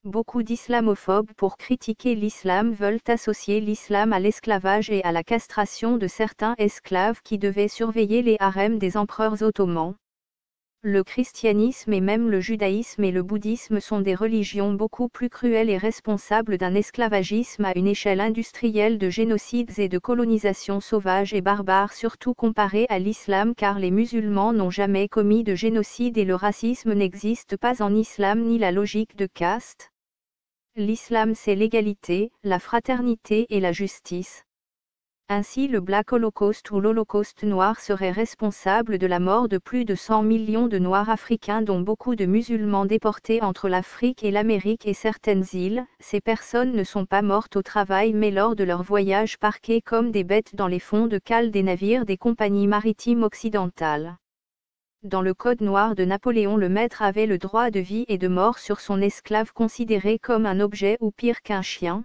Beaucoup d'islamophobes pour critiquer l'islam veulent associer l'islam à l'esclavage et à la castration de certains esclaves qui devaient surveiller les harems des empereurs ottomans. Le christianisme et même le judaïsme et le bouddhisme sont des religions beaucoup plus cruelles et responsables d'un esclavagisme à une échelle industrielle, de génocides et de colonisation sauvage et barbare, surtout comparé à l'islam, car les musulmans n'ont jamais commis de génocide et le racisme n'existe pas en islam ni la logique de caste. L'islam, c'est l'égalité, la fraternité et la justice. Ainsi, le Black Holocaust ou l'Holocauste noir serait responsable de la mort de plus de 100 millions de Noirs africains, dont beaucoup de musulmans déportés entre l'Afrique et l'Amérique et certaines îles. Ces personnes ne sont pas mortes au travail mais lors de leur voyage, parquées comme des bêtes dans les fonds de cale des navires des compagnies maritimes occidentales. Dans le Code noir de Napoléon, le maître avait le droit de vie et de mort sur son esclave, considéré comme un objet ou pire qu'un chien.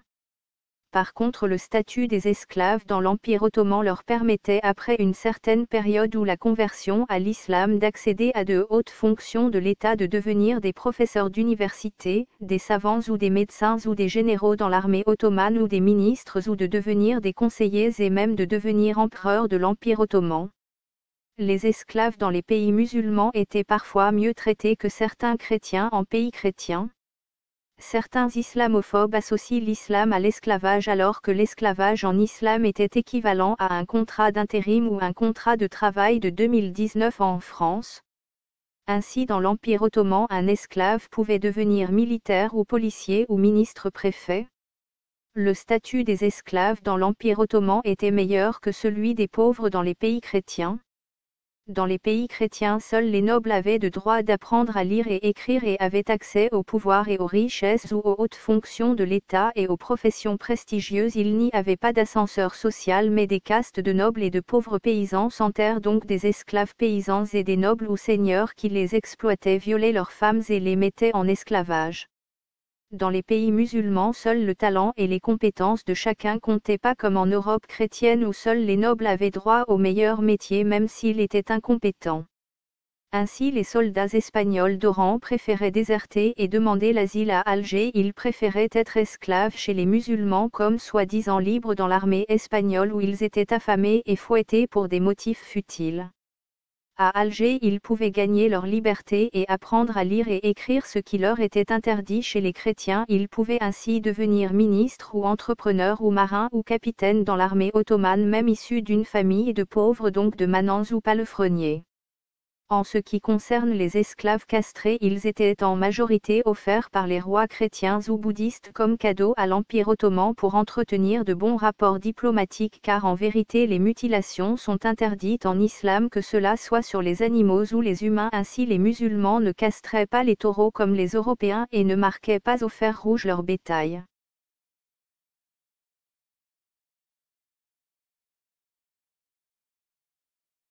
Par contre, le statut des esclaves dans l'Empire ottoman leur permettait, après une certaine période ou la conversion à l'islam, d'accéder à de hautes fonctions de l'État, de devenir des professeurs d'université, des savants ou des médecins ou des généraux dans l'armée ottomane ou des ministres, ou de devenir des conseillers et même de devenir empereurs de l'Empire ottoman. Les esclaves dans les pays musulmans étaient parfois mieux traités que certains chrétiens en pays chrétiens. Certains islamophobes associent l'islam à l'esclavage, alors que l'esclavage en islam était équivalent à un contrat d'intérim ou un contrat de travail de 2019 en France. Ainsi, dans l'Empire ottoman, un esclave pouvait devenir militaire ou policier ou ministre-préfet. Le statut des esclaves dans l'Empire ottoman était meilleur que celui des pauvres dans les pays chrétiens. Dans les pays chrétiens, seuls les nobles avaient le droit d'apprendre à lire et écrire et avaient accès au pouvoir et aux richesses ou aux hautes fonctions de l'État et aux professions prestigieuses. Il n'y avait pas d'ascenseur social mais des castes de nobles et de pauvres paysans sans terre, donc des esclaves paysans et des nobles ou seigneurs qui les exploitaient, violaient leurs femmes et les mettaient en esclavage. Dans les pays musulmans, seul le talent et les compétences de chacun comptaient, pas comme en Europe chrétienne où seuls les nobles avaient droit au meilleur métier même s'ils étaient incompétents. Ainsi, les soldats espagnols d'Oran préféraient déserter et demander l'asile à Alger. Ils préféraient être esclaves chez les musulmans comme soi-disant libres dans l'armée espagnole où ils étaient affamés et fouettés pour des motifs futiles. À Alger, ils pouvaient gagner leur liberté et apprendre à lire et écrire, ce qui leur était interdit chez les chrétiens. Ils pouvaient ainsi devenir ministres ou entrepreneurs ou marins ou capitaines dans l'armée ottomane, même issus d'une famille de pauvres, donc de manants ou palefreniers. En ce qui concerne les esclaves castrés, ils étaient en majorité offerts par les rois chrétiens ou bouddhistes comme cadeau à l'Empire ottoman pour entretenir de bons rapports diplomatiques, car en vérité les mutilations sont interdites en islam, que cela soit sur les animaux ou les humains. Ainsi, les musulmans ne castraient pas les taureaux comme les Européens et ne marquaient pas au fer rouge leur bétail.